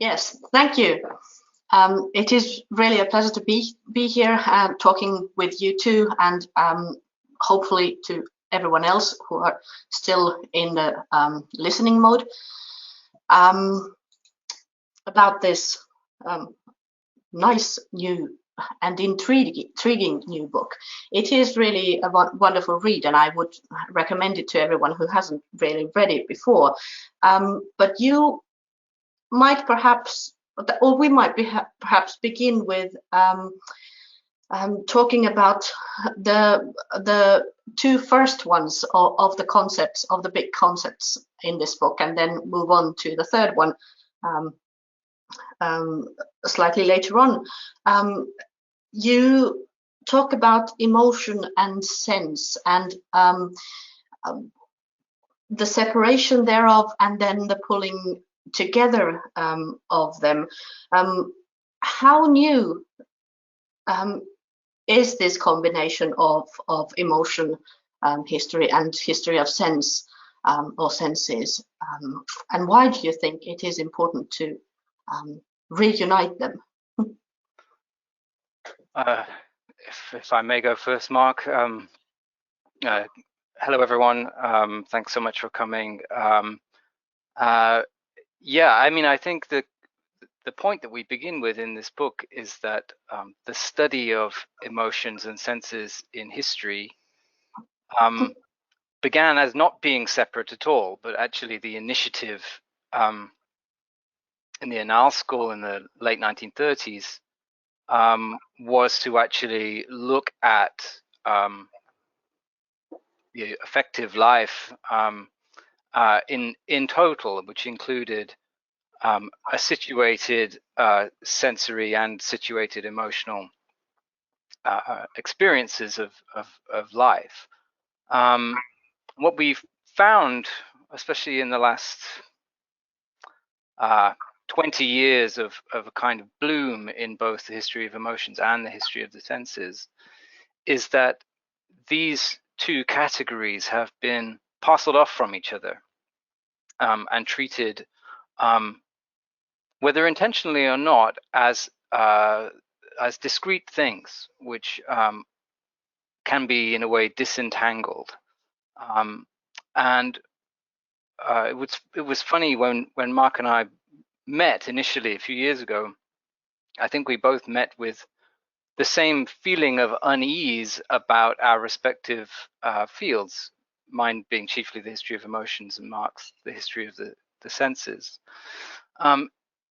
Yes, thank you. It is really a pleasure to be here talking with you two, and hopefully to everyone else who are still in the listening mode about this nice new and intriguing new book. It is really a wonderful read, and I would recommend it to everyone who hasn't really read it before. But you might perhaps, or we might perhaps begin with talking about the two first ones of the concepts, of the big concepts in this book, and then move on to the third one slightly later on. You talk about emotion and sense, and the separation thereof, and then the pulling together of them. How new is this combination of emotion history and history of sense or senses, and why do you think it is important to reunite them? If I may go first, Mark. Hello, everyone. Thanks so much for coming. Yeah, I mean, I think the point that we begin with in this book is that the study of emotions and senses in history began as not being separate at all, but actually the initiative in the Annales School in the late 1930s was to actually look at the affective life in total, which included a situated sensory and situated emotional experiences of life. What we've found, especially in the last 20 years of a kind of bloom in both the history of emotions and the history of the senses, is that these two categories have been parceled off from each other and treated, whether intentionally or not, as discrete things, which can be in a way disentangled. And it was funny when Mark and I met initially a few years ago. I think we both met with the same feeling of unease about our respective fields, mine being chiefly the history of emotions and Mark's the history of the senses,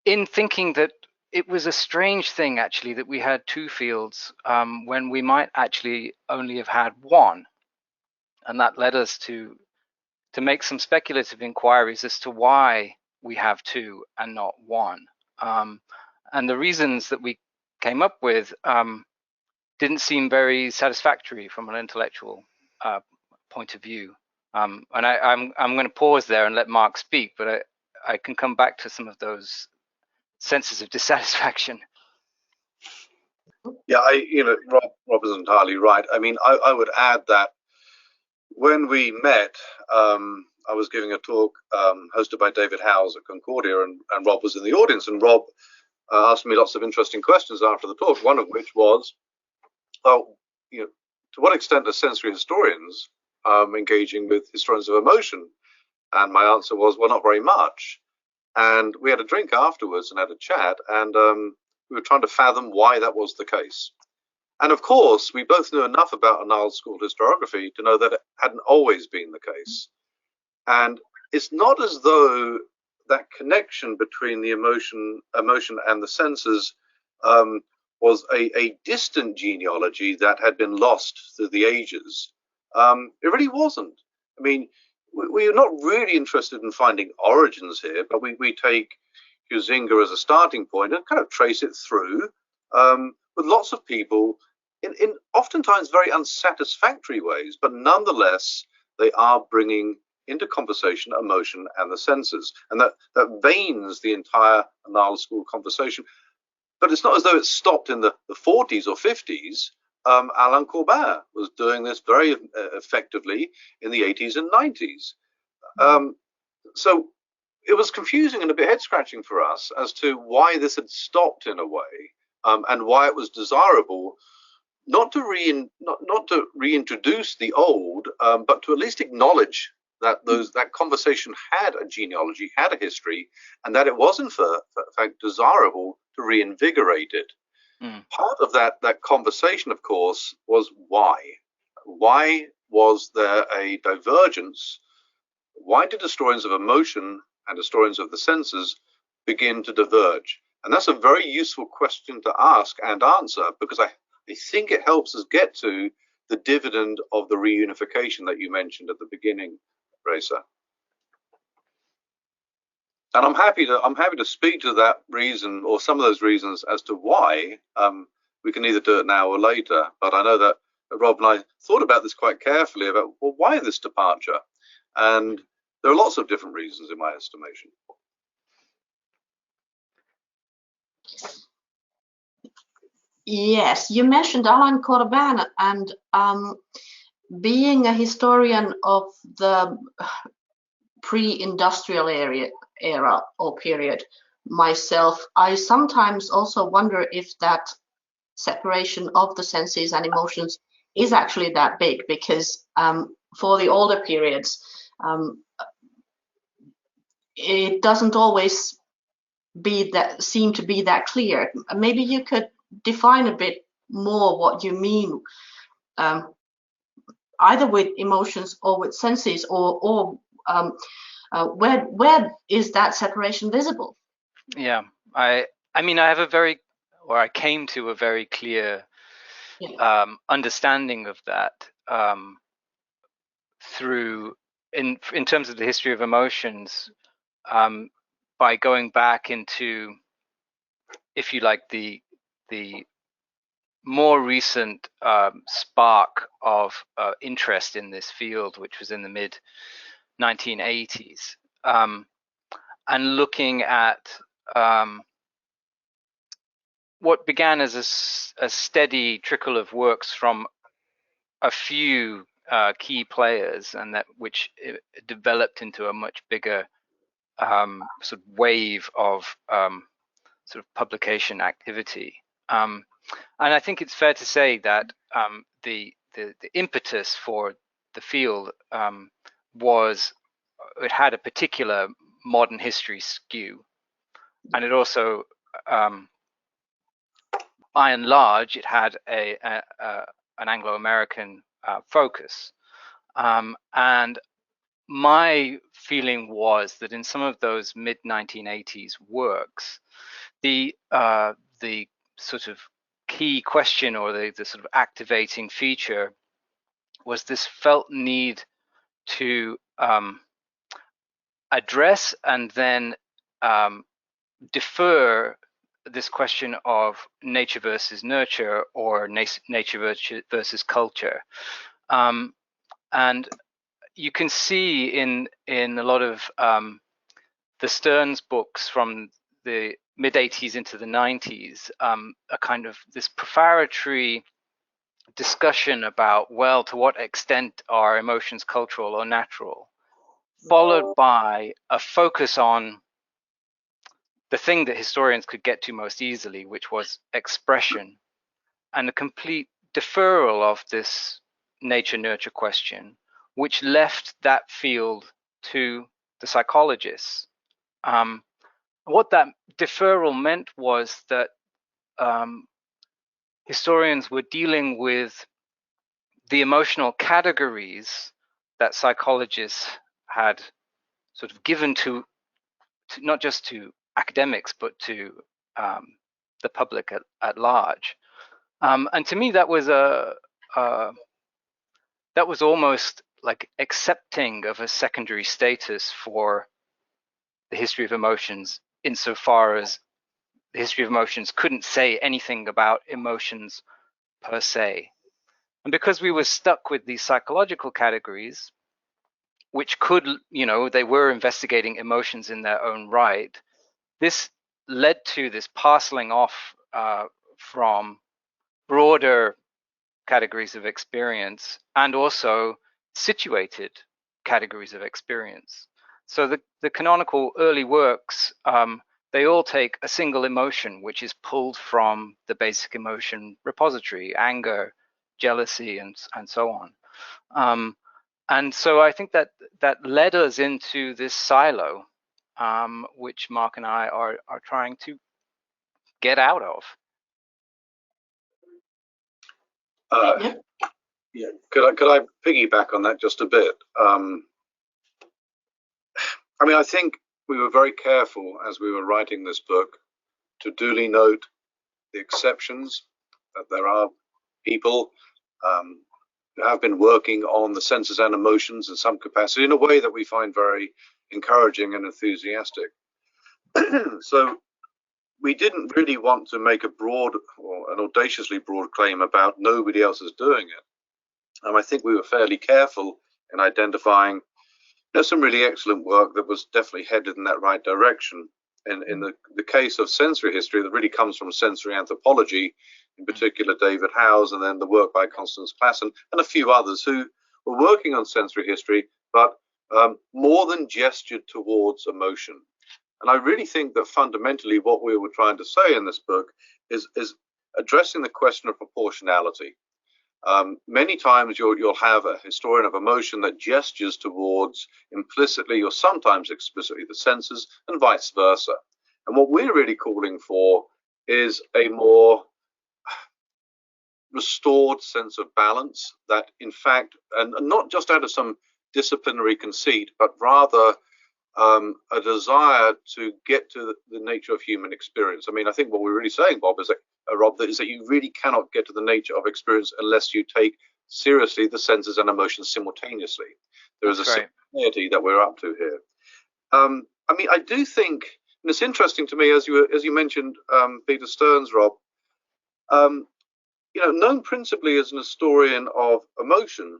in thinking that it was a strange thing actually that we had two fields when we might actually only have had one. And that led us to make some speculative inquiries as to why we have two and not one. And the reasons that we came up with didn't seem very satisfactory from an intellectual point of view. And I'm going to pause there and let Mark speak, but I can come back to some of those senses of dissatisfaction. Yeah, Rob is entirely right. I mean, I would add that when we met, I was giving a talk hosted by David Howes at Concordia, and Rob was in the audience, and Rob asked me lots of interesting questions after the talk, one of which was, to what extent are sensory historians engaging with historians of emotion? And my answer was, well, not very much. And we had a drink afterwards and had a chat, and we were trying to fathom why that was the case. And of course, we both knew enough about Annales School historiography to know that it hadn't always been the case. And it's not as though that connection between the emotion and the senses was a distant genealogy that had been lost through the ages. It really wasn't. I mean, we're not really interested in finding origins here, but we take Huizinga as a starting point and kind of trace it through with lots of people in oftentimes very unsatisfactory ways, but nonetheless, they are bringing into conversation emotion and the senses, and that veins the entire Annales School conversation. But it's not as though it stopped in the 40s or 50s. Alain Courbet was doing this very effectively in the 80s and 90s. So it was confusing and a bit head scratching for us as to why this had stopped in a way, and why it was desirable not to reintroduce the old, but to at least acknowledge that that conversation had a genealogy, had a history, and that it was in fact desirable to reinvigorate it. Part of that conversation, of course, was why. Why was there a divergence? Why did historians of emotion and historians of the senses begin to diverge? And that's a very useful question to ask and answer, because I think it helps us get to the dividend of the reunification that you mentioned at the beginning, Raisa. And I'm happy to speak to that reason, or some of those reasons, as to why. We can either do it now or later, but I know that Rob and I thought about this quite carefully about, well, why this departure? And there are lots of different reasons in my estimation. Yes, you mentioned Alain Corbin, and being a historian of the pre-industrial era or period myself, I sometimes also wonder if that separation of the senses and emotions is actually that big, because for the older periods, it doesn't always seem to be that clear. Maybe you could define a bit more what you mean, either with emotions or with senses, or where is that separation visible? Yeah, I mean, I came to a very clear understanding of that through, in terms of the history of emotions, by going back into, if you like, the more recent spark of interest in this field, which was in the mid 1980s, and looking at what began as a steady trickle of works from a few key players, and which developed into a much bigger sort of wave of sort of publication activity. And I think it's fair to say that the impetus for the field it had a particular modern history skew, and it also, by and large, it had an Anglo-American focus. And my feeling was that in some of those mid 1980s works, the sort of key question, or the sort of activating feature, was this felt need to address and then defer this question of nature versus nurture, or nature versus culture. And you can see in a lot of the Stearns books from the mid 80s into the 90s, a kind of this prefatory discussion about, well, to what extent are emotions cultural or natural, followed by a focus on the thing that historians could get to most easily, which was expression, and a complete deferral of this nature-nurture question, which left that field to the psychologists. What that deferral meant was that historians were dealing with the emotional categories that psychologists had sort of given to not just to academics, but to the public at large. And to me, that was almost like accepting of a secondary status for the history of emotions, insofar as the history of emotions couldn't say anything about emotions per se. And because we were stuck with these psychological categories, which could, they were investigating emotions in their own right, this led to this parceling off from broader categories of experience, and also situated categories of experience. So the canonical early works, they all take a single emotion, which is pulled from the basic emotion repository: anger, jealousy, and so on. And so I think that led us into this silo, which Mark and I are trying to get out of. Yeah. Could I piggyback on that just a bit? I mean, I think we were very careful as we were writing this book to duly note the exceptions, that there are people who have been working on the senses and emotions in some capacity in a way that we find very encouraging and enthusiastic. So we didn't really want to make a broad or an audaciously broad claim about nobody else is doing it. And I think we were fairly careful in identifying some really excellent work that was definitely headed in that right direction. In the case of sensory history, that really comes from sensory anthropology, in particular David Howes, and then the work by Constance Klassen and a few others who were working on sensory history, but more than gestured towards emotion. And I really think that fundamentally what we were trying to say in this book is addressing the question of proportionality. Many times you'll have a historian of emotion that gestures towards implicitly or sometimes explicitly the senses, and vice versa. And what we're really calling for is a more restored sense of balance, that in fact, and not just out of some disciplinary conceit, but rather a desire to get to the nature of human experience. I mean, I think what we're really saying, Bob, is that you really cannot get to the nature of experience unless you take seriously the senses and emotions simultaneously. There is a simultaneity that we're up to here. I mean, I do think, and it's interesting to me, as you mentioned, Peter Stearns, Rob, known principally as an historian of emotion,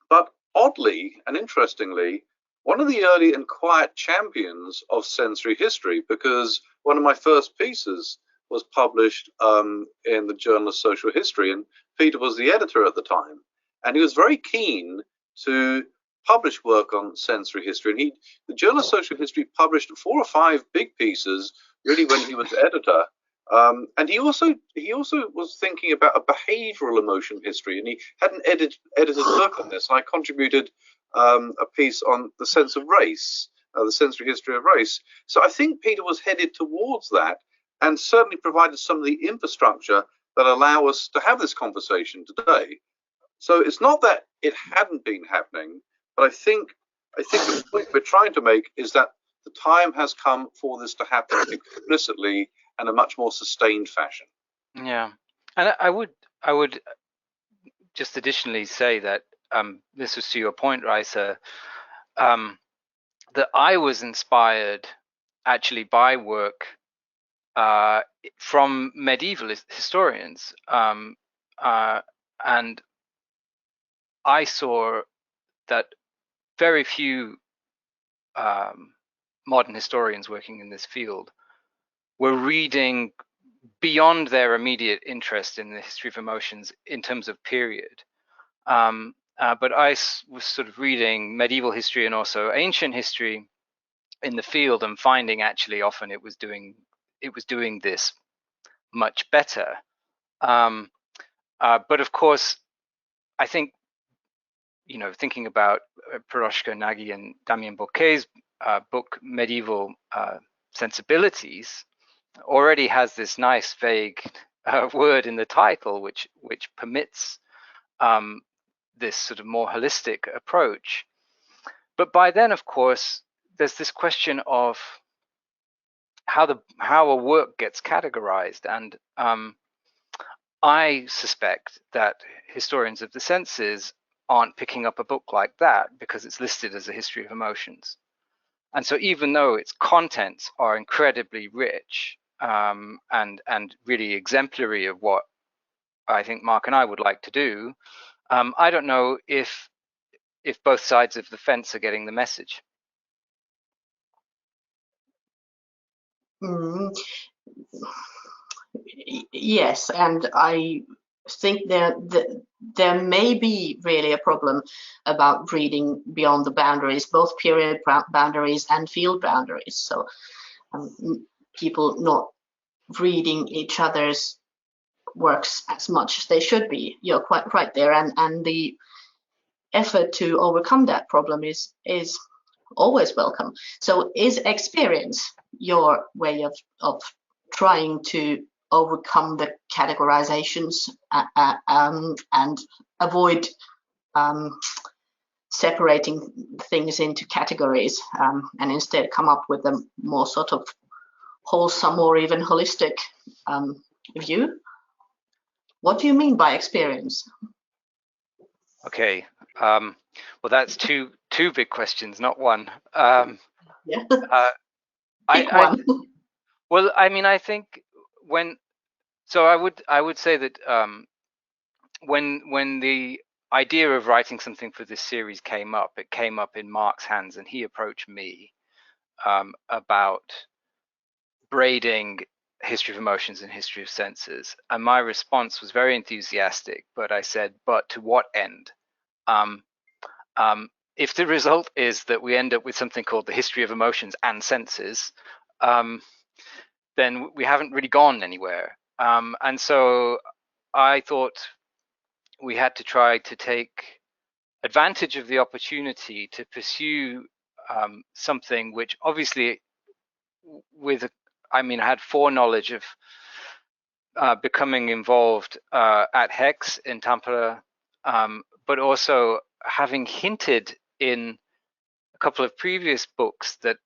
but oddly and interestingly, one of the early and quiet champions of sensory history, because one of my first pieces was published in the Journal of Social History, and Peter was the editor at the time, and he was very keen to publish work on sensory history. And the Journal of Social History published 4 or 5 big pieces, really, when he was editor. And he also was thinking about a behavioral emotion history, and he had an edited book on this. And I contributed a piece on the sense of race, the sensory history of race. So I think Peter was headed towards that, and certainly provided some of the infrastructure that allow us to have this conversation today. So it's not that it hadn't been happening, but I think the point we're trying to make is that the time has come for this to happen explicitly and a much more sustained fashion. Yeah, and I would just additionally say that this was to your point, Raisa, that I was inspired actually by work from medieval historians, and I saw that very few modern historians working in this field were reading beyond their immediate interest in the history of emotions in terms of period. But I was sort of reading medieval history and also ancient history in the field, and finding actually often it was doing this much better. But of course, I think, thinking about Piroshka Nagy and Damien Bocquet's book Medieval Sensibilities already has this nice vague word in the title, which permits this sort of more holistic approach. But by then, of course, there's this question of how a work gets categorized, and I suspect that historians of the senses aren't picking up a book like that because it's listed as a history of emotions. And so even though its contents are incredibly rich and really exemplary of what I think Mark and I would like to do, I don't know if both sides of the fence are getting the message. Yes, and I think there may be really a problem about reading beyond the boundaries, both period boundaries and field boundaries. So people not reading each other's works as much as they should be. You're quite right there, and the effort to overcome that problem is always welcome. So is experience your way of trying to overcome the categorizations and avoid separating things into categories and instead come up with a more sort of wholesome or even holistic view? What do you mean by experience? Okay, well, that's two big questions, not one. Yeah. Pick one. Well, I mean, I think I would say that when the idea of writing something for this series came up, it came up in Mark's hands, and he approached me about braiding history of emotions and history of senses, and my response was very enthusiastic, but I said, but to what end? If the result is that we end up with something called the history of emotions and senses, then we haven't really gone anywhere. And so I thought we had to try to take advantage of the opportunity to pursue something which obviously I had foreknowledge of becoming involved at Hex in Tampere, but also having hinted in a couple of previous books that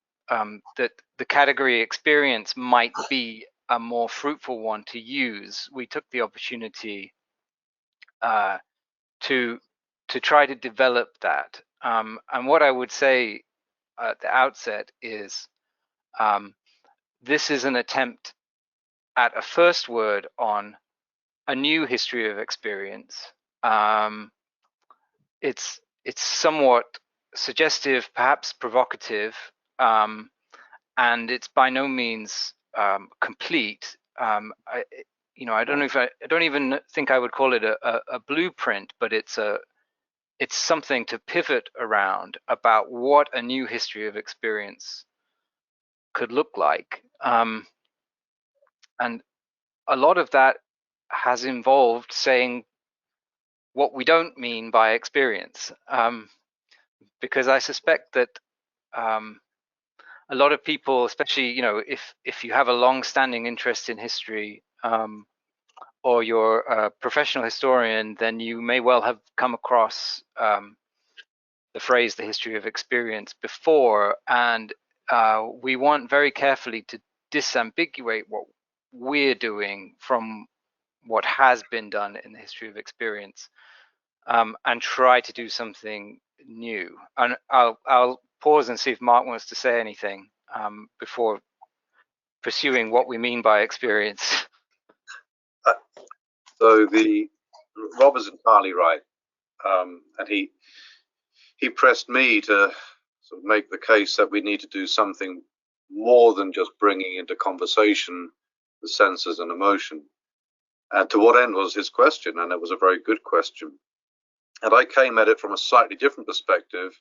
that the category experience might be a more fruitful one to use. We took the opportunity to try to develop that. And what I would say at the outset is this is an attempt at a first word on a new history of experience. It's somewhat suggestive, perhaps provocative, and it's by no means complete. I don't even think I would call it a blueprint, but it's something to pivot around about what a new history of experience could look like. And a lot of that has involved saying what we don't mean by experience, because I suspect that a lot of people, especially if you have a long-standing interest in history, or you're a professional historian, then you may well have come across the phrase "the history of experience" before, and we want very carefully to disambiguate what we're doing from what has been done in the history of experience, and try to do something new. And I'll pause and see if Mark wants to say anything before pursuing what we mean by experience. So Rob is entirely right, and he pressed me to sort of make the case that we need to do something more than just bringing into conversation the senses and emotion. And to what end was his question, and it was a very good question. And I came at it from a slightly different perspective.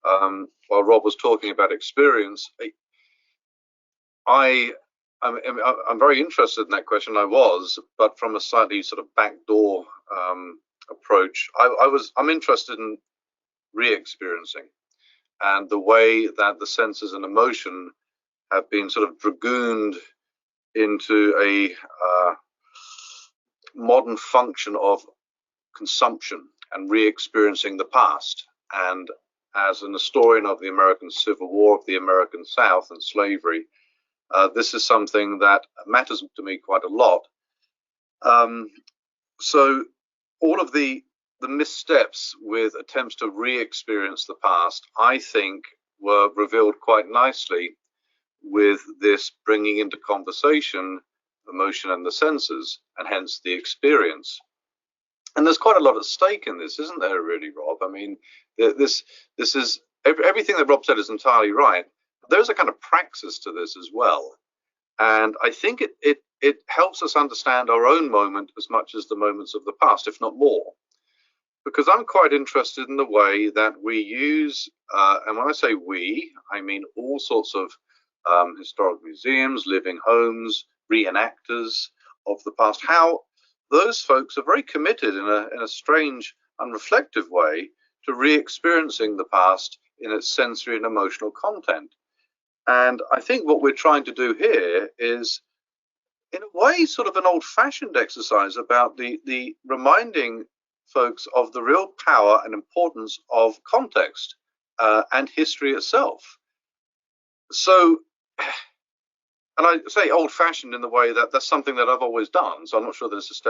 While Rob was talking about experience, I'm very interested in that question. I was, but from a slightly sort of backdoor approach. I'm interested in re-experiencing and the way that the senses and emotion have been sort of dragooned into a modern function of consumption and re-experiencing the past. And as an historian of the American Civil War, of the American South and slavery, this is something that matters to me quite a lot. So all of the missteps with attempts to re-experience the past, I think, were revealed quite nicely with this bringing into conversation emotion and the senses, and hence the experience. And there's quite a lot at stake in this, isn't there, really, Rob? I mean, this is everything that Rob said is entirely right. There's a kind of praxis to this as well, and I think it helps us understand our own moment as much as the moments of the past, if not more. Because I'm quite interested in the way that we use, and when I say we, I mean all sorts of historic museums, living homes, reenactors of the past, how those folks are very committed in a strange, unreflective way to re-experiencing the past in its sensory and emotional content. And I think what we're trying to do here is, in a way, sort of an old-fashioned exercise about the reminding folks of the real power and importance of context and history itself. So, and I say old-fashioned in the way that that's something that I've always done, so I'm not sure that it's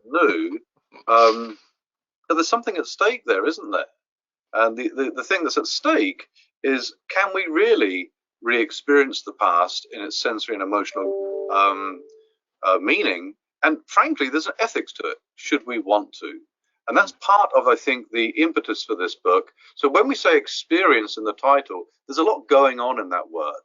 new. But there's something at stake there, isn't there? And the thing that's at stake is, can we really re-experience the past in its sensory and emotional meaning? And frankly, there's an ethics to it, should we want to. And that's part of, I think, the impetus for this book. So when we say experience in the title, there's a lot going on in that word.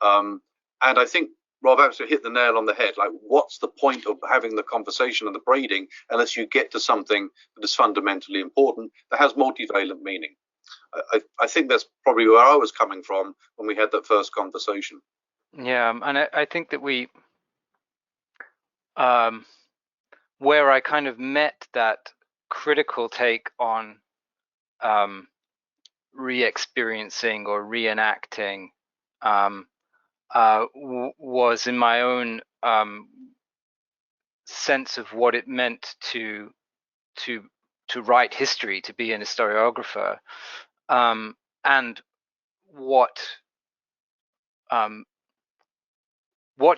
And I think Rob actually hit the nail on the head. Like, what's the point of having the conversation and the braiding unless you get to something that is fundamentally important, that has multivalent meaning? I think that's probably where I was coming from when we had that first conversation. Yeah, and I think that we, where I kind of met that critical take on re-experiencing or reenacting was in my own sense of what it meant to write history, to be an historiographer, and what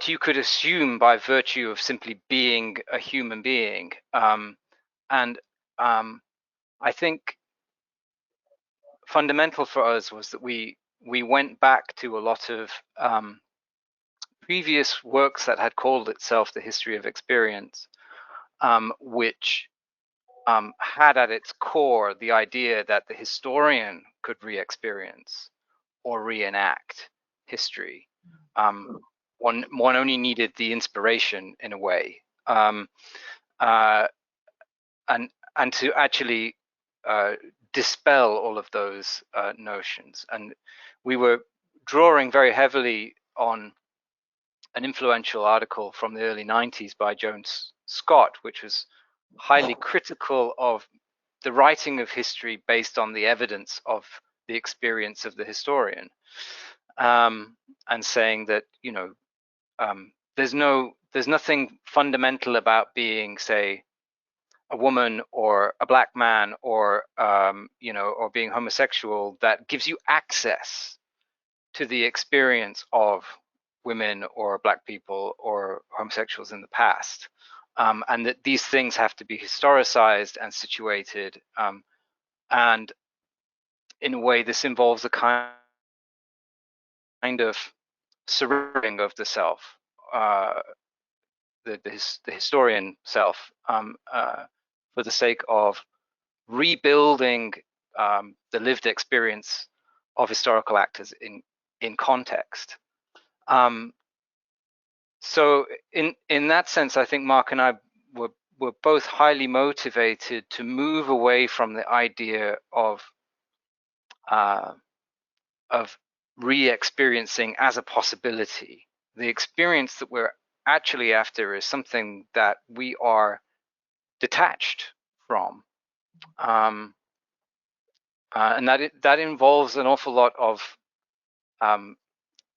you could assume by virtue of simply being a human being. And I think fundamental for us was that we went back to a lot of previous works that had called itself the history of experience, which had at its core the idea that the historian could re-experience or reenact history. One only needed the inspiration, in a way, and to actually dispel all of those notions. And we were drawing very heavily on an influential article from the early 90s by Jones Scott, which was highly critical of the writing of history based on the evidence of the experience of the historian, and saying that, you know, there's nothing fundamental about being, say, a woman or a black man or you know, or being homosexual that gives you access to the experience of women or black people or homosexuals in the past, and that these things have to be historicized and situated, and in a way this involves a kind of surrendering of the self, the historian self, for the sake of rebuilding the lived experience of historical actors in context. So in that sense, I think Mark and I were both highly motivated to move away from the idea of re-experiencing as a possibility. The experience that we're actually after is something that we are detached from, and that involves an awful lot of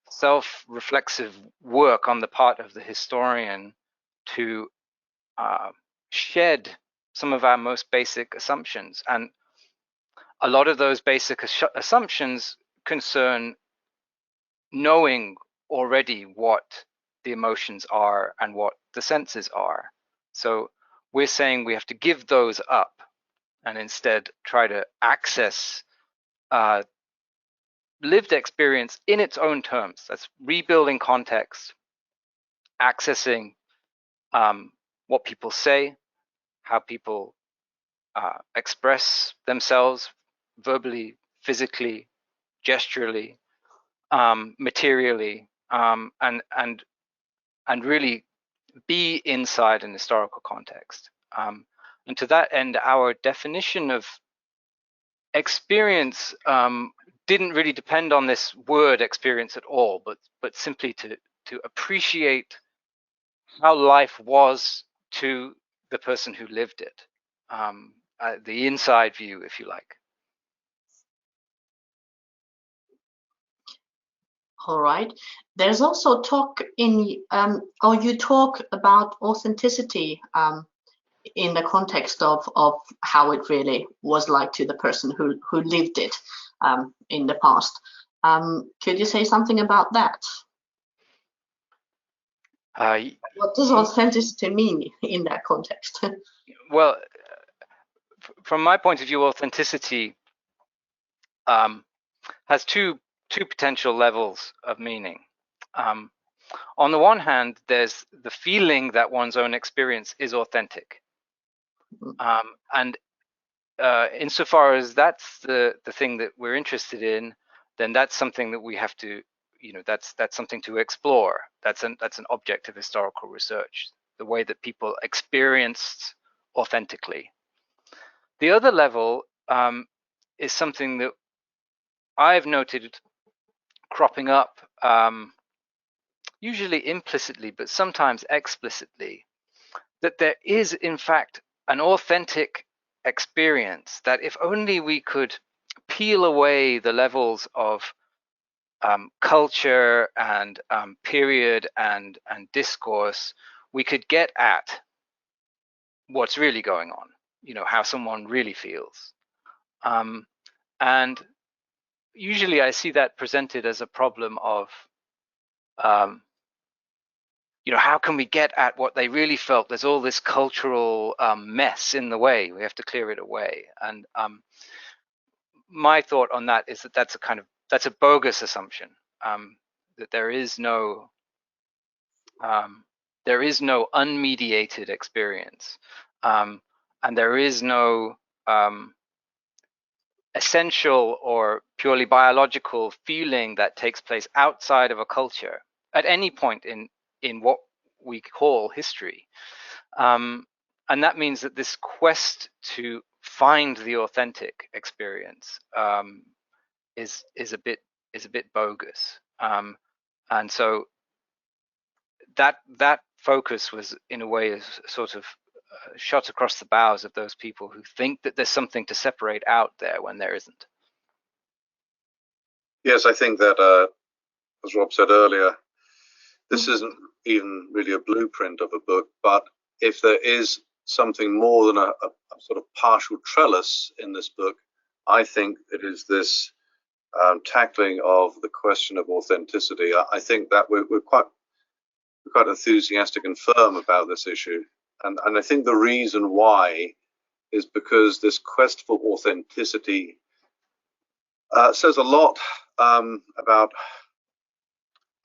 self-reflexive work on the part of the historian to shed some of our most basic assumptions. And a lot of those basic assumptions concern knowing already what the emotions are and what the senses are. So we're saying we have to give those up and instead try to access lived experience in its own terms. That's rebuilding context, accessing what people say, how people express themselves verbally, physically, gesturally, materially, and really be inside an historical context. And to that end, our definition of experience didn't really depend on this word experience at all, but simply to appreciate how life was to the person who lived it, the inside view, if you like. All right. There's also talk in, or you talk about authenticity in the context of how it really was like to the person who lived it in the past. Could you say something about that? What does authenticity mean in that context? Well, from my point of view, authenticity has two potential levels of meaning. On the one hand, there's the feeling that one's own experience is authentic. And insofar as that's the thing that we're interested in, then that's something that we have to, that's something to explore. That's an object of historical research, the way that people experienced authentically. The other level is something that I've noted cropping up, usually implicitly, but sometimes explicitly, that there is in fact an authentic experience that if only we could peel away the levels of culture and period and discourse, we could get at what's really going on, how someone really feels. And usually I see that presented as a problem of how can we get at what they really felt? There's all this cultural mess in the way. We have to clear it away. And my thought on that is that that's a bogus assumption, that there is no unmediated experience, and there is no essential or purely biological feeling that takes place outside of a culture at any point in what we call history. And that means that this quest to find the authentic experience is a bit bogus. And so that focus was in a way sort of shot across the bows of those people who think that there's something to separate out there when there isn't. Yes, I think that, as Rob said earlier, this isn't even really a blueprint of a book, but if there is something more than a sort of partial trellis in this book, I think it is this tackling of the question of authenticity. I think that we're quite enthusiastic and firm about this issue, and I think the reason why is because this quest for authenticity says a lot about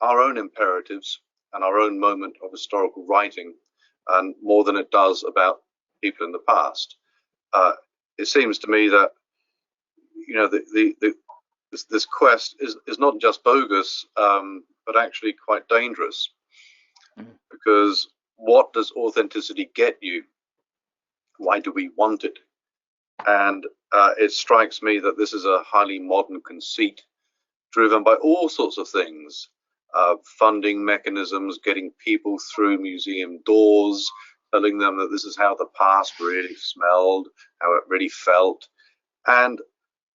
our own imperatives and our own moment of historical writing, and more than it does about people in the past. It seems to me that this quest is not just bogus, but actually quite dangerous. Because what does authenticity get you? Why do we want it? And it strikes me that this is a highly modern conceit driven by all sorts of things. Funding mechanisms, getting people through museum doors, telling them that this is how the past really smelled, how it really felt. And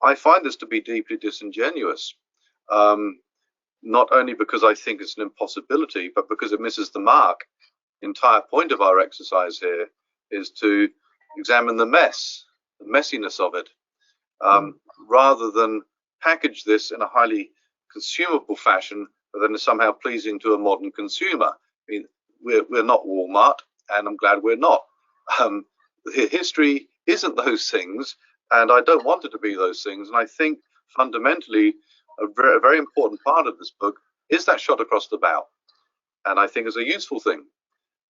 I find this to be deeply disingenuous, not only because I think it's an impossibility, but because it misses the mark. The entire point of our exercise here is to examine the messiness of it, rather than package this in a highly consumable fashion but then is somehow pleasing to a modern consumer. I mean, we're not Walmart, and I'm glad we're not. History isn't those things, and I don't want it to be those things. And I think fundamentally a very important part of this book is that shot across the bow, and I think it's a useful thing.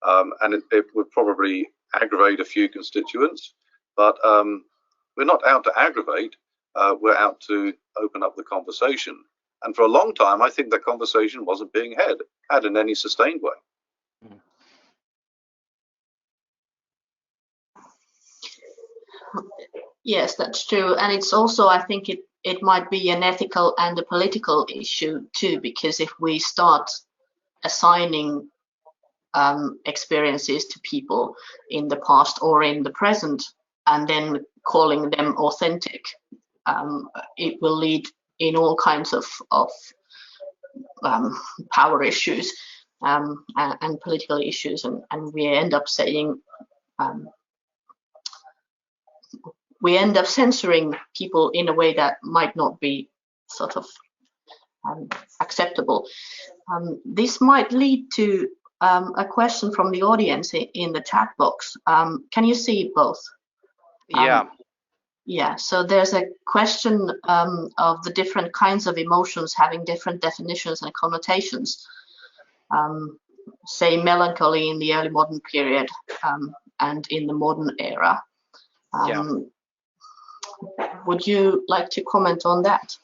And it would probably aggravate a few constituents, but we're not out to aggravate. We're out to open up the conversation. And for a long time, I think that conversation wasn't being had in any sustained way. Yes, that's true. And it's also, I think it might be an ethical and a political issue too, because if we start assigning experiences to people in the past or in the present and then calling them authentic, it will lead in all kinds of power issues and political issues, and we end up saying we end up censoring people in a way that might not be sort of acceptable. This might lead to a question from the audience in the chat box. Can you see both? Yeah. Yeah, so there's a question of the different kinds of emotions having different definitions and connotations. Say melancholy in the early modern period and in the modern era. Yeah. Would you like to comment on that?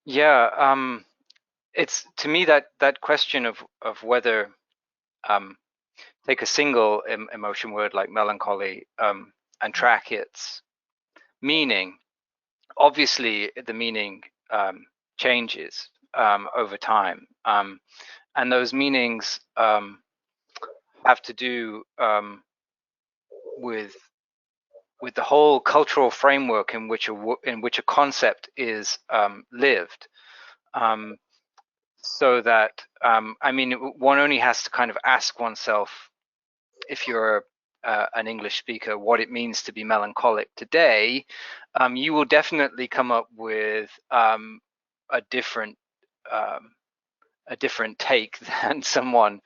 Yeah, it's to me that question of whether take a single emotion word like melancholy and track its meaning. Obviously, the meaning changes over time, and those meanings have to do with the whole cultural framework in which a concept is lived. So that I mean, one only has to kind of ask oneself, if you're an English speaker, what it means to be melancholic today. You will definitely come up with a different take than someone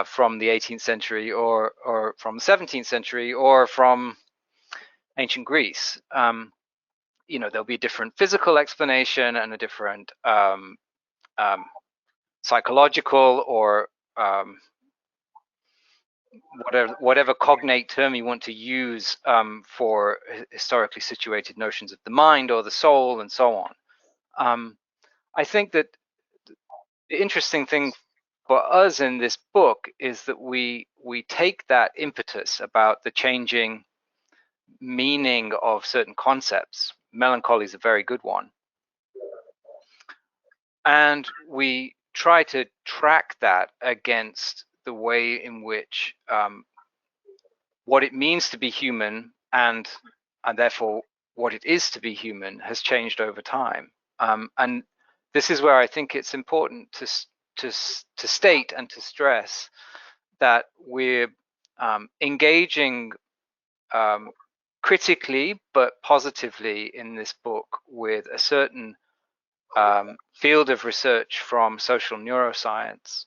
from the 18th century or from the 17th century or from ancient Greece. You know, there'll be a different physical explanation and a different psychological or whatever cognate term you want to use for historically situated notions of the mind or the soul and so on. I think that the interesting thing for us in this book is that we take that impetus about the changing meaning of certain concepts. Melancholy is a very good one. And we try to track that against the way in which what it means to be human and therefore what it is to be human has changed over time. And this is where I think it's important to state and to stress that we're engaging critically but positively in this book with a certain field of research from social neuroscience.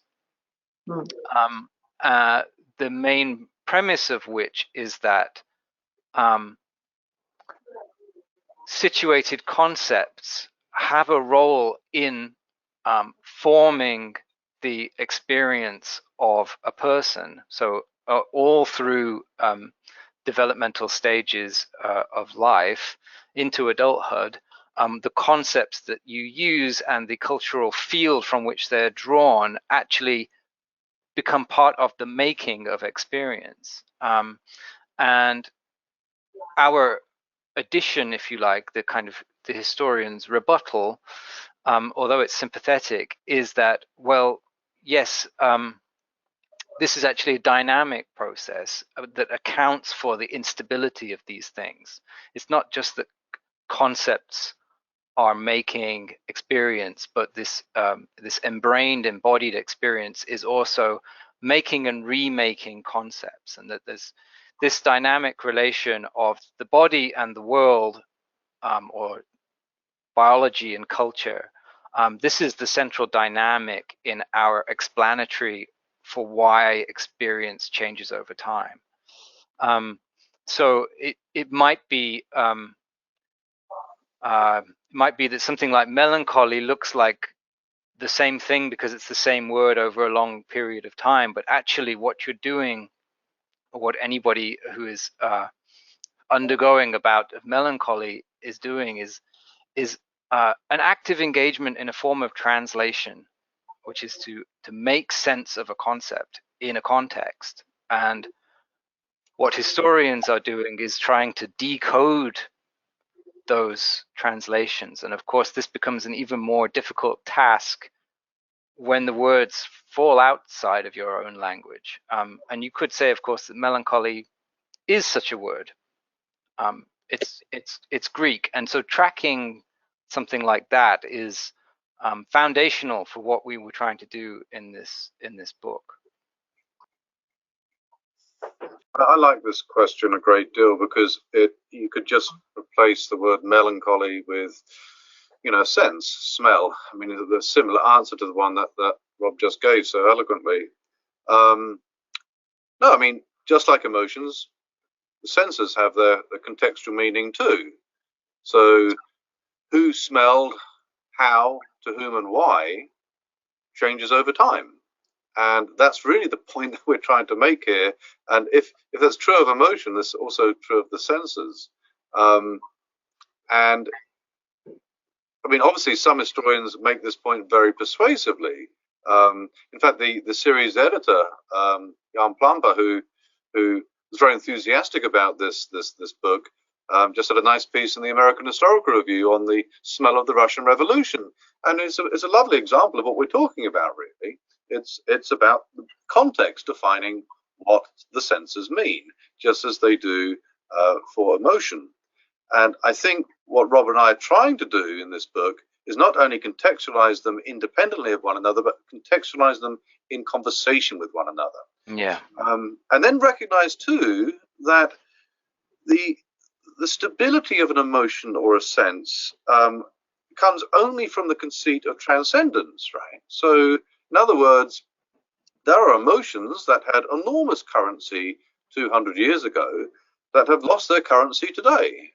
The main premise of which is that situated concepts have a role in forming the experience of a person. So all through developmental stages of life into adulthood, the concepts that you use and the cultural field from which they're drawn actually become part of the making of experience. And our addition, if you like, the kind of the historian's rebuttal, although it's sympathetic, is that, well, yes, this is actually a dynamic process that accounts for the instability of these things. It's not just that concepts are making experience, but this this embrained, embodied experience is also making and remaking concepts, and that there's this dynamic relation of the body and the world, or biology and culture. This is the central dynamic in our explanatory for why experience changes over time. So it might be that something like melancholy looks like the same thing because it's the same word over a long period of time, but actually what you're doing, or what anybody who is undergoing about melancholy is doing, is an active engagement in a form of translation, which is to make sense of a concept in a context. And what historians are doing is trying to decode those translations. And of course, this becomes an even more difficult task when the words fall outside of your own language. And you could say, of course, that melancholy is such a word. It's Greek, and so tracking something like that is foundational for what we were trying to do in this book. I like this question a great deal because you could just replace the word melancholy with, sense, smell. I mean, the similar answer to the one that Rob just gave so eloquently. No, I mean, just like emotions, the senses have their contextual meaning too. So who smelled, how, to whom, and why changes over time. And that's really the point that we're trying to make here. And if that's true of emotion, that's also true of the senses. And I mean, obviously, some historians make this point very persuasively. In fact, the series editor, Jan Plumper, who was very enthusiastic about this book, just had a nice piece in the American Historical Review on the smell of the Russian Revolution, and it's a lovely example of what we're talking about. Really, it's about the context defining what the senses mean, just as they do for emotion. And I think what Rob and I are trying to do in this book is not only contextualize them independently of one another, but contextualize them in conversation with one another. Yeah. And then recognize too that the stability of an emotion or a sense comes only from the conceit of transcendence, right? So, in other words, there are emotions that had enormous currency 200 years ago that have lost their currency today.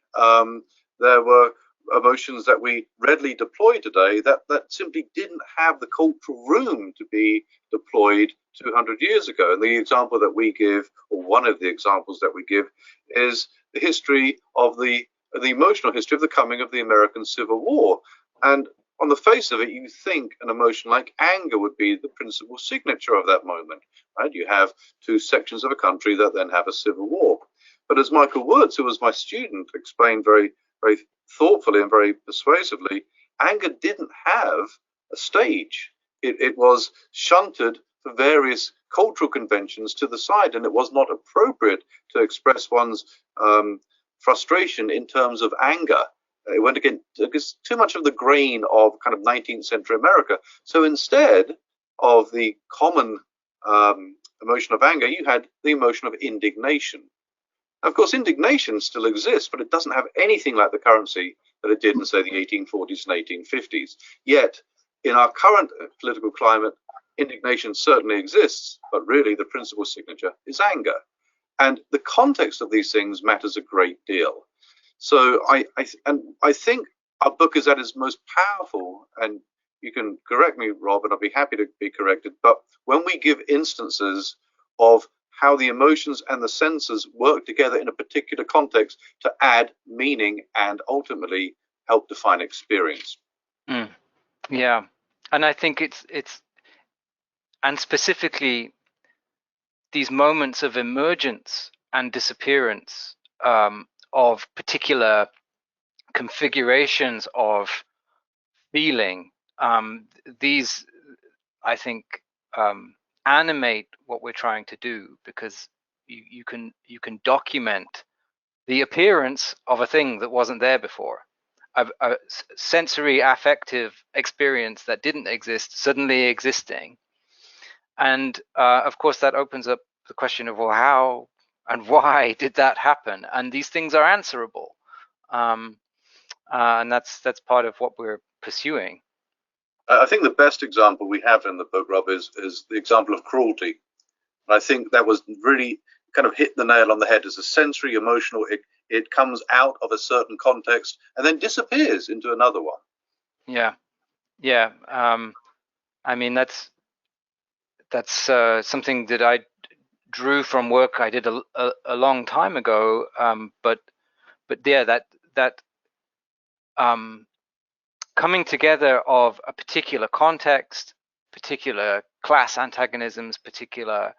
There were emotions that we readily deploy today that simply didn't have the cultural room to be deployed 200 years ago. And the example that we give, or one of the examples that we give, is the history of the emotional history of the coming of the American Civil War. And on the face of it, you think an emotion like anger would be the principal signature of that moment, right? You have two sections of a country that then have a civil war. But as Michael Woods, who was my student, explained very, very thoughtfully and very persuasively, anger didn't have a stage. It was shunted for various cultural conventions to the side, and it was not appropriate to express one's frustration in terms of anger. It went against too much of the grain of kind of 19th century America. So instead of the common emotion of anger, you had the emotion of indignation. Of course, indignation still exists, but it doesn't have anything like the currency that it did in, say, the 1840s and 1850s. Yet, in our current political climate, indignation certainly exists, but really the principal signature is anger. And the context of these things matters a great deal. So I think our book is at its most powerful, and you can correct me, Rob, and I'll be happy to be corrected, but when we give instances of how the emotions and the senses work together in a particular context to add meaning and ultimately help define experience. Yeah, and I think it's and specifically these moments of emergence and disappearance of particular configurations of feeling. These, I think, animate what we're trying to do, because you can document the appearance of a thing that wasn't there before, a sensory affective experience that didn't exist suddenly existing. And of course that opens up the question of, well, how and why did that happen? And these things are answerable, and that's part of what we're pursuing. I think the best example we have in the book, Rob, is the example of Cruelty. And I think that was really kind of hit the nail on the head as a sensory, emotional. It comes out of a certain context and then disappears into another one. Yeah. I mean, that's something that I drew from work I did a long time ago. But yeah, that coming together of a particular context, particular class antagonisms, particular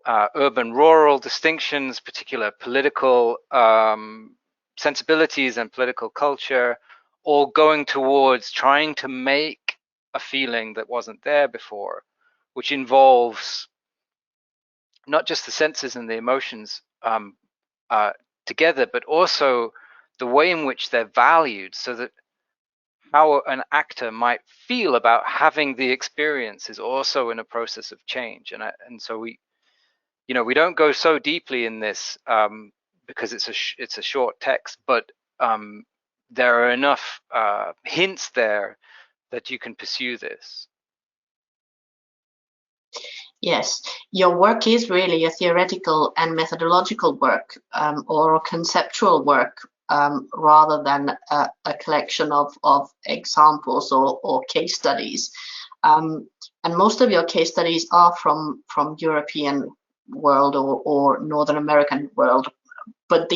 urban-rural distinctions, particular political sensibilities and political culture, all going towards trying to make a feeling that wasn't there before, which involves not just the senses and the emotions together, but also the way in which they're valued, so that how an actor might feel about having the experience is also in a process of change. And so we don't go so deeply in this because it's a short text, but there are enough hints there that you can pursue this. Yes, your work is really a theoretical and methodological work, or a conceptual work, rather than a collection of examples or case studies. And most of your case studies are from European world or Northern American world. But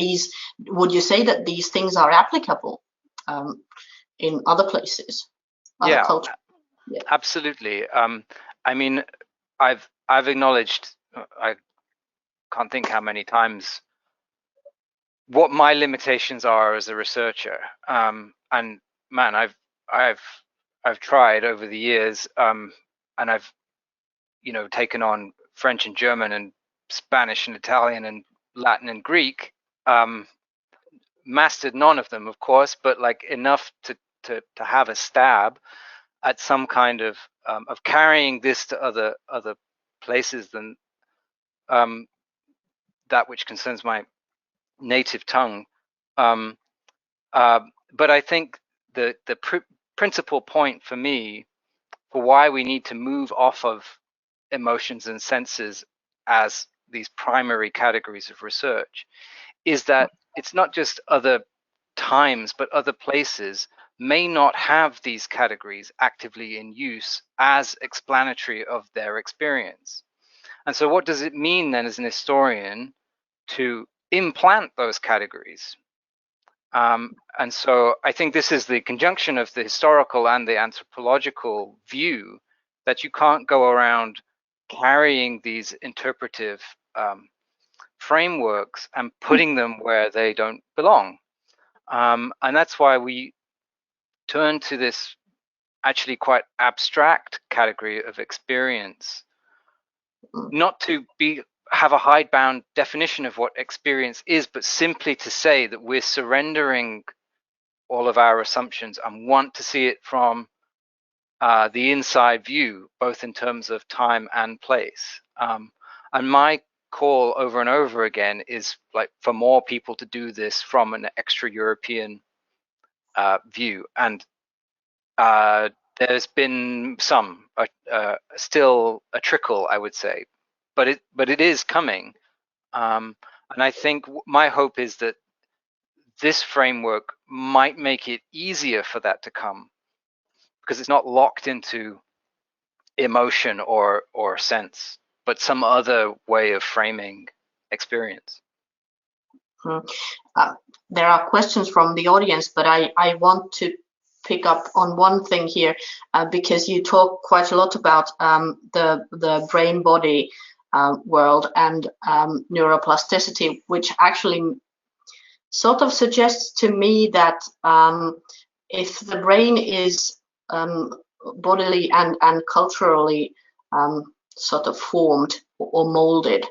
would you say that these things are applicable in other places, other cultures? Yeah, absolutely. I mean, I've acknowledged, I can't think how many times, what my limitations are as a researcher. And man, I've tried over the years, and I've taken on French and German and Spanish and Italian and Latin and Greek. Mastered none of them, of course, but like enough to have a stab at some kind of carrying this to other places than that which concerns my native tongue. But I think the principal point for me for why we need to move off of emotions and senses as these primary categories of research is that it's not just other times, but other places may not have these categories actively in use as explanatory of their experience. And so what does it mean then as an historian to implant those categories? And so I think this is the conjunction of the historical and the anthropological view, that you can't go around carrying these interpretive frameworks and putting them where they don't belong. And that's why we turn to this actually quite abstract category of experience, not to have a hidebound definition of what experience is, but simply to say that we're surrendering all of our assumptions and want to see it from the inside view, both in terms of time and place. And my call over and over again is like for more people to do this from an extra-European view. And there's been some, still a trickle, I would say, but it is coming. And I think my hope is that this framework might make it easier for that to come, because it's not locked into emotion or sense, but some other way of framing experience. There are questions from the audience, but I want to pick up on one thing here, because you talk quite a lot about the brain body world and neuroplasticity, which actually sort of suggests to me that if the brain is bodily and culturally sort of formed or molded,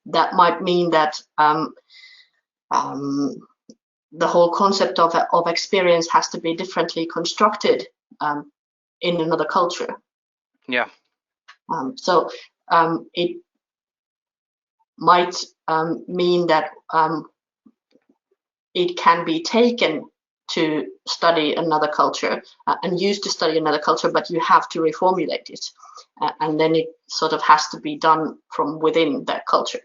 that might mean that the whole concept of experience has to be differently constructed in another culture. Yeah. So it might mean that it can be taken to study another culture and used to study another culture, but you have to reformulate it. And then it sort of has to be done from within that culture.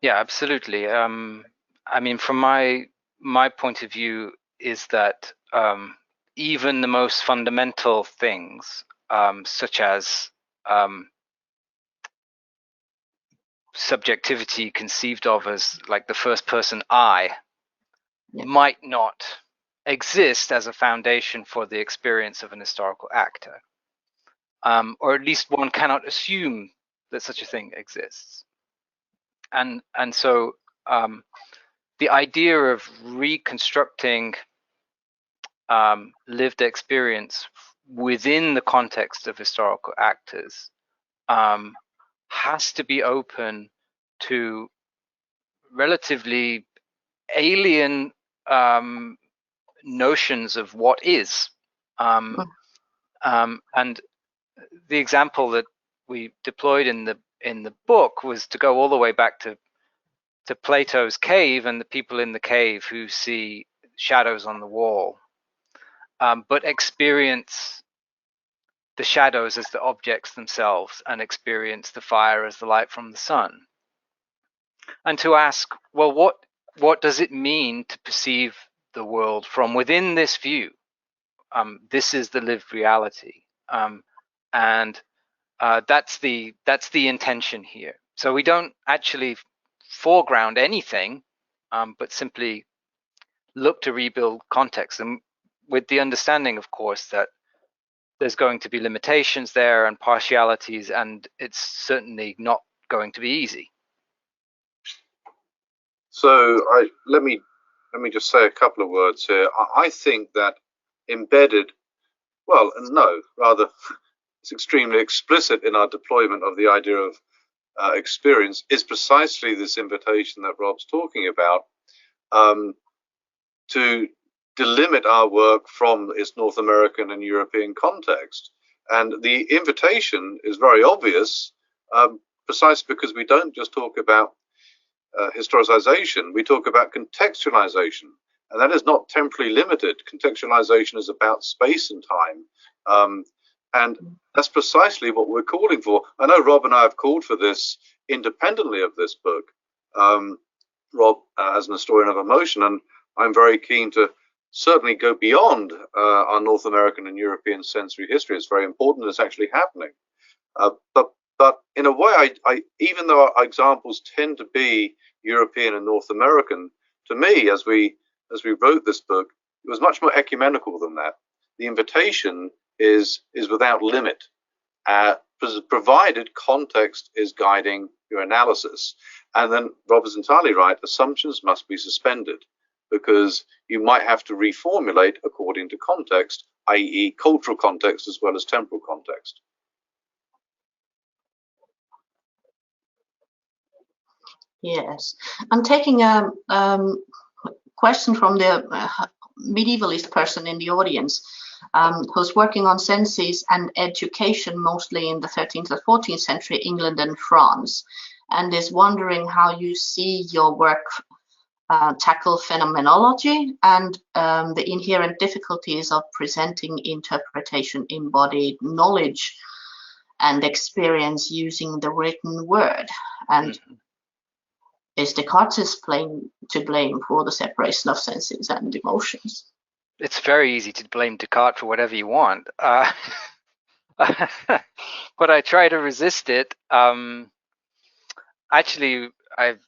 Yeah, absolutely. I mean, from my point of view is that even the most fundamental things, such as subjectivity conceived of as like the first person I, might not exist as a foundation for the experience of an historical actor. Or at least one cannot assume that such a thing exists. And so the idea of reconstructing lived experience within the context of historical actors has to be open to relatively alien notions of what is. And the example that we deployed in the book was to go all the way back to Plato's cave and the people in the cave who see shadows on the wall, but experience the shadows as the objects themselves and experience the fire as the light from the sun. And to ask, well, what does it mean to perceive the world from within this view? This is the lived reality, and that's the intention here. So we don't actually foreground anything, but simply look to rebuild context, and with the understanding, of course, that there's going to be limitations there and partialities, and it's certainly not going to be easy. So let me just say a couple of words here. I think that embedded, well, no, rather, it's extremely explicit in our deployment of the idea of experience is precisely this invitation that Rob's talking about, to delimit our work from its North American and European context. And the invitation is very obvious, precisely because we don't just talk about historicization, we talk about contextualization, and that is not temporally limited. Contextualization is about space and time, and that's precisely what we're calling for. I know Rob and I have called for this independently of this book, Rob as an historian of emotion, and I'm very keen to certainly go beyond our North American and European sensory history. It's very important it's actually happening. But in a way, I even though our examples tend to be European and North American, to me, as we wrote this book, it was much more ecumenical than that. The invitation is without limit, provided context is guiding your analysis. And then Rob is entirely right, assumptions must be suspended, because you might have to reformulate according to context, i.e. cultural context as well as temporal context. Yes, I'm taking a question from the medievalist person in the audience, who's working on senses and education mostly in the 13th or 14th century England and France, and is wondering how you see your work tackle phenomenology and the inherent difficulties of presenting interpretation embodied knowledge and experience using the written word. And is Descartes to blame for the separation of senses and emotions? It's very easy to blame Descartes for whatever you want, but I try to resist it. Actually, I've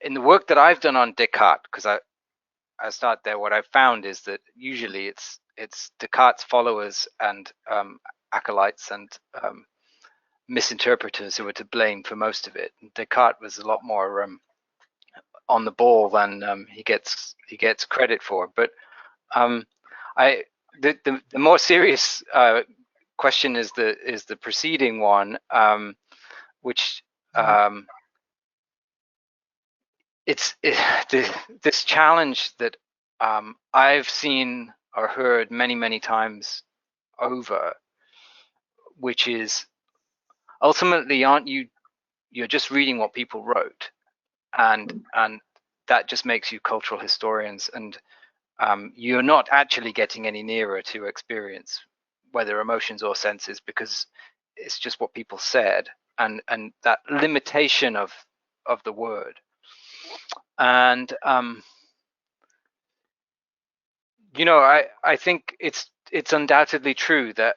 in the work that I've done on Descartes, because I start there, what I've found is that usually it's Descartes' followers and acolytes and misinterpreters who are to blame for most of it. Descartes was a lot more on the ball than he gets credit for. But the more serious question is the preceding one, which this challenge that I've seen or heard many times over, which is ultimately you're just reading what people wrote, and that just makes you cultural historians, and you're not actually getting any nearer to experience, whether emotions or senses, because it's just what people said, and that limitation of the word. And you know, I think it's undoubtedly true that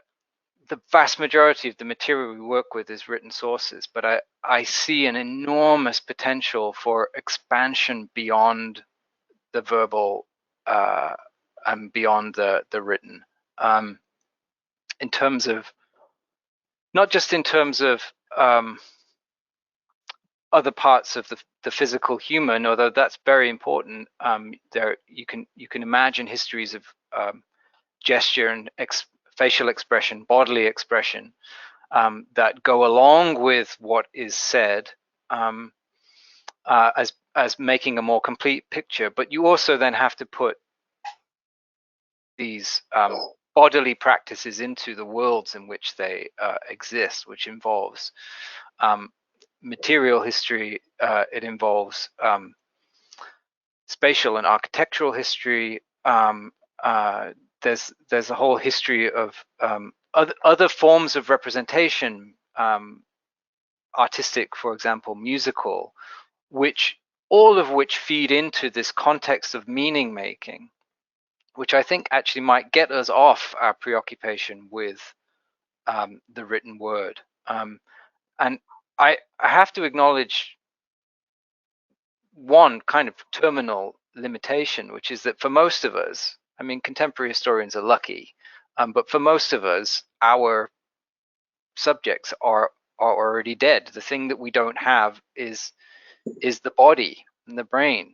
the vast majority of the material we work with is written sources, but I see an enormous potential for expansion beyond the verbal and beyond the written, in terms of not just in terms of other parts of the physical human, although that's very important. There you can imagine histories of gesture and facial expression, bodily expression, that go along with what is said, as making a more complete picture. But you also then have to put these bodily practices into the worlds in which they exist, which involves material history. It involves spatial and architectural history. There's a whole history of other forms of representation, artistic, for example, musical, all of which feed into this context of meaning making, which I think actually might get us off our preoccupation with the written word. And I have to acknowledge one kind of terminal limitation, which is that for most of us, I mean, contemporary historians are lucky, but for most of us, our subjects are already dead. The thing that we don't have is the body and the brain.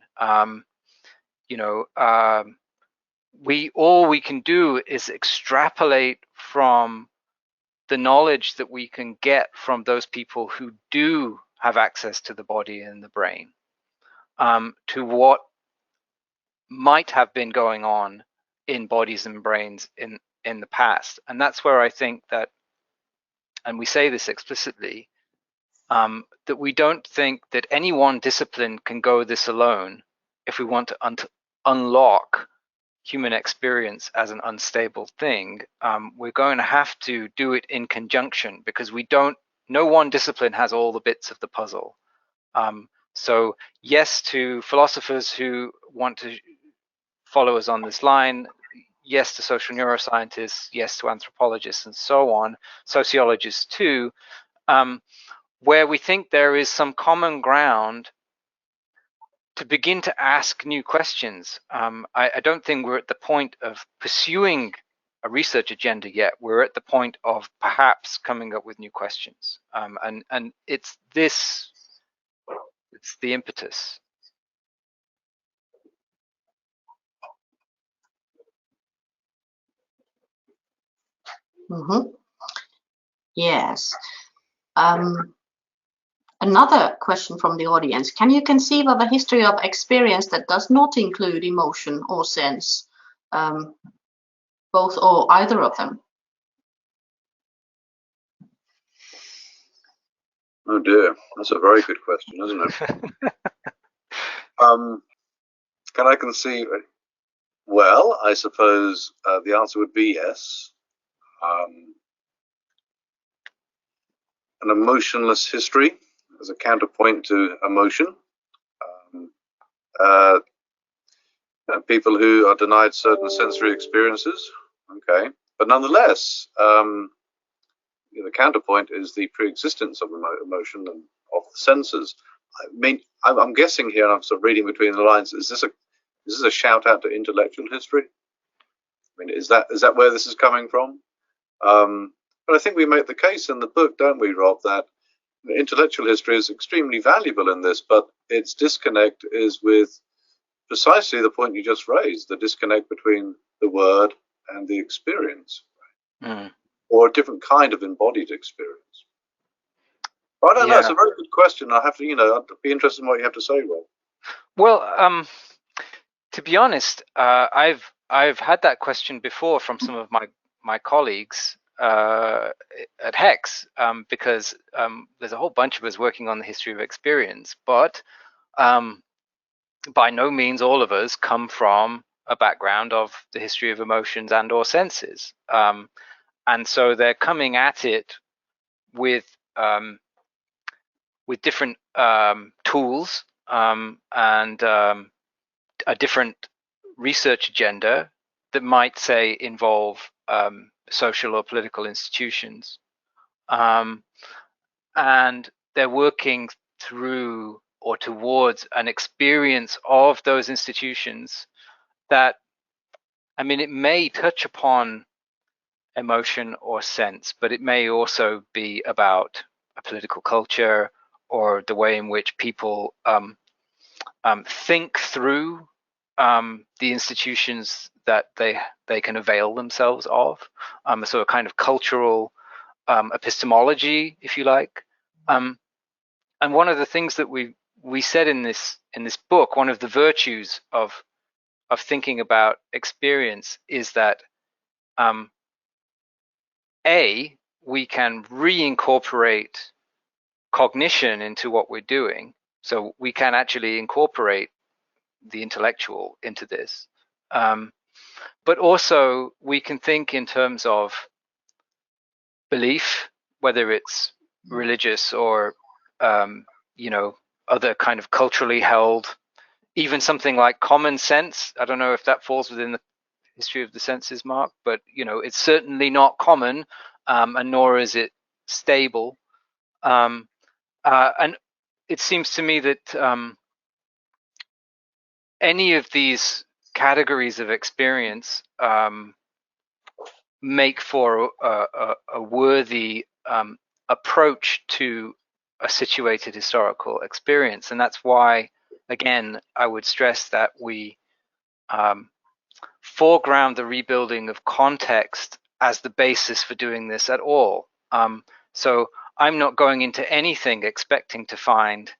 All we can do is extrapolate from the knowledge that we can get from those people who do have access to the body and the brain, to what might have been going on in bodies and brains in the past. And that's where I think that, and we say this explicitly, that we don't think that any one discipline can go this alone if we want to unlock human experience as an unstable thing. We're going to have to do it in conjunction, because no one discipline has all the bits of the puzzle. So yes to philosophers who want to follow us on this line, yes to social neuroscientists, yes to anthropologists and so on, sociologists too, where we think there is some common ground to begin to ask new questions. I don't think we're at the point of pursuing a research agenda yet. We're at the point of perhaps coming up with new questions. And it's the impetus. Mm-hmm. Yes. Another question from the audience. Can you conceive of a history of experience that does not include emotion or sense, both or either of them? Oh dear, that's a very good question, isn't it? Can I conceive? Well, I suppose the answer would be yes. An emotionless history as a counterpoint to emotion. People who are denied certain sensory experiences. Okay, but nonetheless, the counterpoint is the pre-existence of emotion and of the senses. I mean, I'm guessing here, and I'm sort of reading between the lines. Is this a shout out to intellectual history? I mean, is that where this is coming from? But I think we make the case in the book, don't we, Rob, that intellectual history is extremely valuable in this, but its disconnect is with precisely the point you just raised, the disconnect between the word and the experience, or a different kind of embodied experience. I don't know. It's a very good question. I have to, I'd be interested in what you have to say, Rob. Well, to be honest, I've had that question before from some of my colleagues at Hex, because there's a whole bunch of us working on the history of experience, but by no means all of us come from a background of the history of emotions and or senses, and so they're coming at it with different tools and a different research agenda that might say involve social or political institutions, and they're working through or towards an experience of those institutions that, I mean, it may touch upon emotion or sense, but it may also be about a political culture or the way in which people think through the institutions that they can avail themselves of. So a kind of cultural epistemology, if you like. And one of the things that we said in this book, one of the virtues of thinking about experience is that we can reincorporate cognition into what we're doing. So we can actually incorporate the intellectual into this. But also we can think in terms of belief, whether it's religious or, other kind of culturally held, even something like common sense. I don't know if that falls within the history of the senses, Mark, but, it's certainly not common, and nor is it stable. And it seems to me that any of these categories of experience make for a worthy approach to a situated historical experience. And that's why, again, I would stress that we foreground the rebuilding of context as the basis for doing this at all. So I'm not going into anything expecting to find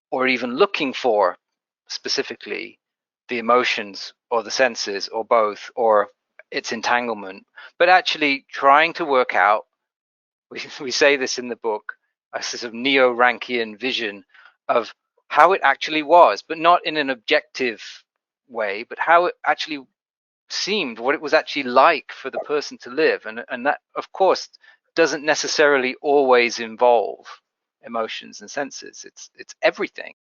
or even looking for specifically the emotions or the senses or both or its entanglement, but actually trying to work out, we say this in the book, a sort of neo-Rankian vision of how it actually was, but not in an objective way, but how it actually seemed, what it was actually like for the person to live. And that, of course, doesn't necessarily always involve emotions and senses. It's everything.